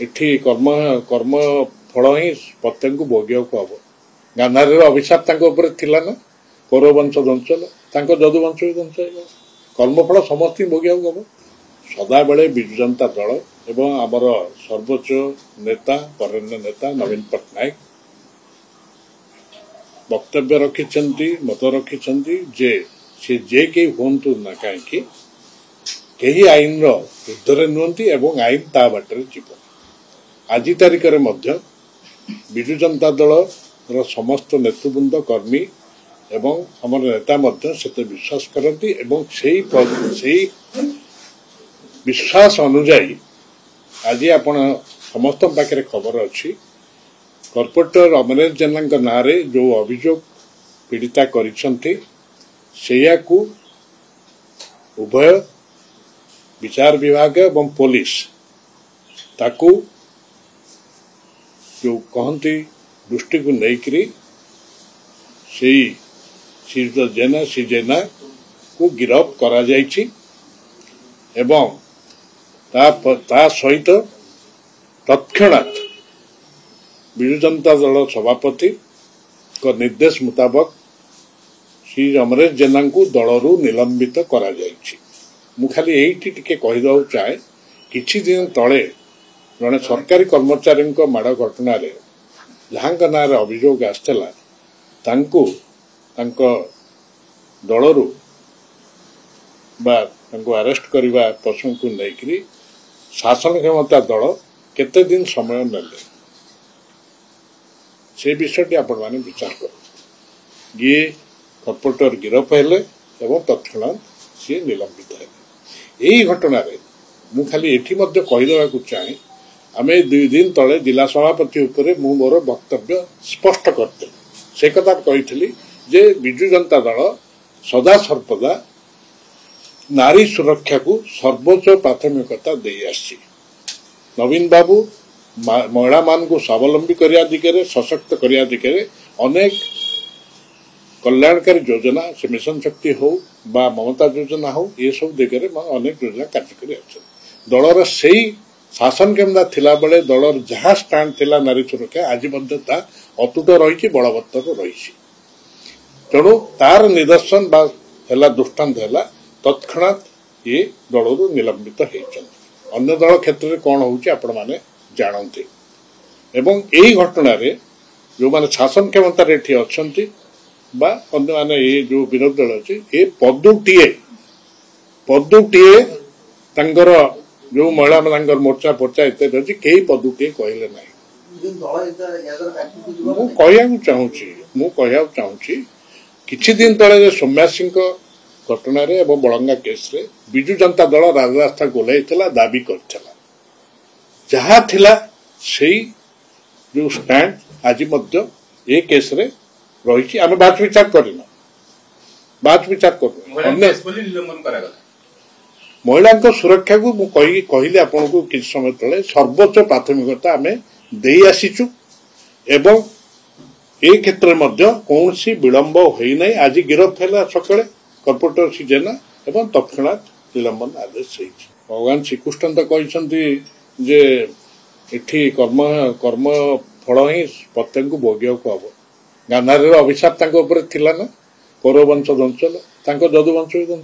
ଏଠି କର୍ମ କର୍ମ ଫଳ ହିଁ ପ୍ରତ୍ୟେକଙ୍କୁ ଭୋଗିବାକୁ ହବ। ଗାନ୍ଧାରୀର ଅଭିଶାପ ତାଙ୍କ ଉପରେ ଥିଲା ନା, କୌରବ ବଂଶ ଧ୍ୱଂସ ହେଲା, ତାଙ୍କ ଯଦୁବଂଶ ବି ଧ୍ୱଂସ ହେଇଗଲା। କର୍ମଫଳ ସମସ୍ତଙ୍କୁ ଭୋଗିବାକୁ ହବ। ସଦାବେଳେ ବିଜୁ ଜନତା ଦଳ ଏବଂ ଆମର ସର୍ବୋଚ୍ଚ ନେତା ବରେଣ୍ୟ ନେତା ନବୀନ ପଟ୍ଟନାୟକ ବକ୍ତବ୍ୟ ରଖିଛନ୍ତି, ମତ ରଖିଛନ୍ତି ଯେ ସେ ଯେ କେହି ହୁଅନ୍ତୁ ନା କାହିଁକି କେହି ଆଇନର ঊର୍ଦ୍ଧ୍ୱରେ ନୁହନ୍ତି ଏବଂ ଆଇନ ତା ବାଟରେ ଯିବ। ଆଜି ତାରିଖରେ ମଧ୍ୟ ବିଜୁ ଜନତା ଦଳର ସମସ୍ତ ନେତୃବୃନ୍ଦ କର୍ମୀ ଏବଂ ଆମର ନେତା ମଧ୍ୟ ସେତେ ବିଶ୍ୱାସ କରନ୍ତି ଏବଂ ସେଇ ବିଶ୍ୱାସ ଅନୁଯାୟୀ ଆଜି ଆପଣ ସମସ୍ତଙ୍କ ପାଖରେ ଖବର ଅଛି କର୍ପୋରେଟର ଅମରେଶ ଜେନାଙ୍କ ନାଁରେ ଯେଉଁ ଅଭିଯୋଗ ପୀଡ଼ିତା କରିଛନ୍ତି ସେଇଆକୁ ଉଭୟ ବିଚାର ବିଭାଗ ଏବଂ ପୋଲିସ ତାକୁ ଯେଉଁ କହନ୍ତି ଦୃଷ୍ଟିକୁ ନେଇକରି ସେଇ ଜେନାକୁ ଗିରଫ କରାଯାଇଛି ଏବଂ ତା ସହିତ ତତ୍କ୍ଷଣାତ୍ ବିଜୁ ଜନତା ଦଳ ସଭାପତିଙ୍କ ନିର୍ଦ୍ଦେଶ ମୁତାବକ ଶ୍ରୀ ଅମରେଶ ଜେନାଙ୍କୁ ଦଳରୁ ନିଲମ୍ବିତ କରାଯାଇଛି। ମୁଁ ଖାଲି ଏଇଠି ଟିକେ କହିଦେବାକୁ ଚାହେଁ କିଛି ଦିନ ତଳେ ଜଣେ ସରକାରୀ କର୍ମଚାରୀଙ୍କ ମାଡ଼ ଘଟଣାରେ ଯାହାଙ୍କ ନାଁରେ ଅଭିଯୋଗ ଆସିଥିଲା ତାଙ୍କୁ ତାଙ୍କ ଦଳରୁ ବା ତାଙ୍କୁ ଆରେଷ୍ଟ କରିବା ପ୍ରସଙ୍ଗକୁ ନେଇକରି ଶାସନ କ୍ଷମତା ଦଳ କେତେ ଦିନ ସମୟ ନେଲେ ସେ ବିଷୟଟି ଆପଣମାନେ ବିଚାର କରନ୍ତୁ। ଇଏ କର୍ପୋରେଟର ଗିରଫ ହେଲେ ଏବଂ ତତ୍କ୍ଷଣାତ୍ ସିଏ ନିଲମ୍ବିତ ହେଲେ। ଏହି ଘଟଣାରେ ମୁଁ ଖାଲି ଏଠି ମଧ୍ୟ କହିଦେବାକୁ ଚାହେଁ ଆମେ 2 ଦିନ ତଳେ ଜିଲ୍ଲା ସଭାପତି ଉପରେ ମୁଁ ମୋର ବକ୍ତବ୍ୟ ସ୍ପଷ୍ଟ କରିଥିଲି। ସେ କଥା କହିଥିଲି ଯେ ବିଜୁ ଜନତା ଦଳ ସଦାସର୍ବଦା ନାରୀ ସୁରକ୍ଷାକୁ ସର୍ବୋଚ୍ଚ ପ୍ରାଥମିକତା ଦେଇ ଆସିଛି। ନବୀନ ବାବୁ ମହିଳାମାନଙ୍କୁ ସ୍ୱାବଲମ୍ବୀ କରିବା ଦିଗରେ ସଶକ୍ତ କରିବା ଦିଗରେ ଅନେକ କଲ୍ୟାଣକାରୀ ଯୋଜନା ସେ ମିଶନ ଶକ୍ତି ହଉ ବା ମମତା ଯୋଜନା ହଉ ଏସବୁ ଦିଗରେ ଅନେକ ଯୋଜନା କାର୍ଯ୍ୟକାରୀ ଅଛନ୍ତି। ଦଳର ସେଇ ଶାସନ କ୍ଷମତା ଥିଲାବେଳେ ଦଳର ଯାହା ଷ୍ଟାଣ୍ଡ ଥିଲା ନାରୀ ସୁରକ୍ଷା ଆଜି ମଧ୍ୟ ତାହା ଅତୁଟ ରହିଛି, ବଳବତ୍ତର ରହିଛି। ତେଣୁ ତାର ନିଦର୍ଶନ ବା ହେଲା ଦୃଷ୍ଟାନ୍ତ ହେଲା ତତ୍କ୍ଷଣାତ୍ ଇଏ ଦଳରୁ ନିଲମ୍ବିତ ହେଇଛନ୍ତି। ଅନ୍ୟ ଦଳ କ୍ଷେତ୍ରରେ କ'ଣ ହେଉଛି ଆପଣମାନେ ଜାଣନ୍ତି ଏବଂ ଏହି ଘଟଣାରେ ଯେଉଁମାନେ ଶାସନ କ୍ଷମତାରେ ଏଠି ଅଛନ୍ତି ବା ଅନ୍ୟମାନେ ଏ ଯେଉଁ ବିରୋଧୀ ଦଳ ଅଛି ଏ ପଦୁଟିଏ ତାଙ୍କର ଯେଉଁ ମହିଳାମାନଙ୍କର ମୋର୍ଚ୍ଚା ଫୋର୍ଚ୍ଚା ଇତ୍ୟାଦି ଅଛି କେହି ପଦୁଟିଏ କହିଲେ ନାହିଁ। ମୁଁ କହିବାକୁ ଚାହୁଁଛି କିଛି ଦିନ ତଳେ ଯେ ସୌମ୍ୟାସିଂଙ୍କ ଘଟଣାରେ ଏବଂ ବଳଙ୍ଗା କେସ୍ରେ ବିଜୁ ଜନତା ଦଳ ରାଜରାସ୍ତା ଗୋଲାଇଥିଲା, ଦାବି କରିଥିଲା। ଯାହା ଥିଲା ସେଇ ଯେଉଁ ଷ୍ଟାଣ୍ଡ ଆଜି ମଧ୍ୟ ଏ କେସ୍ରେ ରହିଛି। ଆମେ ବାଛ ବିଚାର କରୁନୁ। ମହିଳାଙ୍କ ସୁରକ୍ଷାକୁ ମୁଁ କହିଲି ଆପଣଙ୍କୁ କିଛି ସମୟ ତଳେ ସର୍ବୋଚ୍ଚ ପ୍ରାଥମିକତା ଆମେ ଦେଇ ଆସିଛୁ ଏବଂ ଏ କ୍ଷେତ୍ରରେ ମଧ୍ୟ କୌଣସି ବିଳମ୍ବ ହୋଇନାହିଁ। ଆଜି ଗିରଫ ହେଲା ସକାଳେ କର୍ପୋରେଟର ଶ୍ରୀ ଜେନା ଏବଂ ତତ୍କ୍ଷଣାତ୍ ନିଲମ୍ବନ ଆଦେଶ ହେଇଛି। ଭଗବାନ ଶ୍ରୀକୃଷ୍ଣ ତ କହିଛନ୍ତି ଯେ ଏଠି କର୍ମ ଫଳ ହିଁ ପ୍ରତ୍ୟେକଙ୍କୁ ଭୋଗିବାକୁ ହବ। ଗାନ୍ଧାରୀର ଅଭିଶାପ ତାଙ୍କ ଉପରେ ଥିଲା ନା, କୌରବ ବଂଶ ଧ୍ୱଂସ ହେଲା, ତାଙ୍କ ଯଦୁବଂଶ ବି ଧ୍ୱଂସ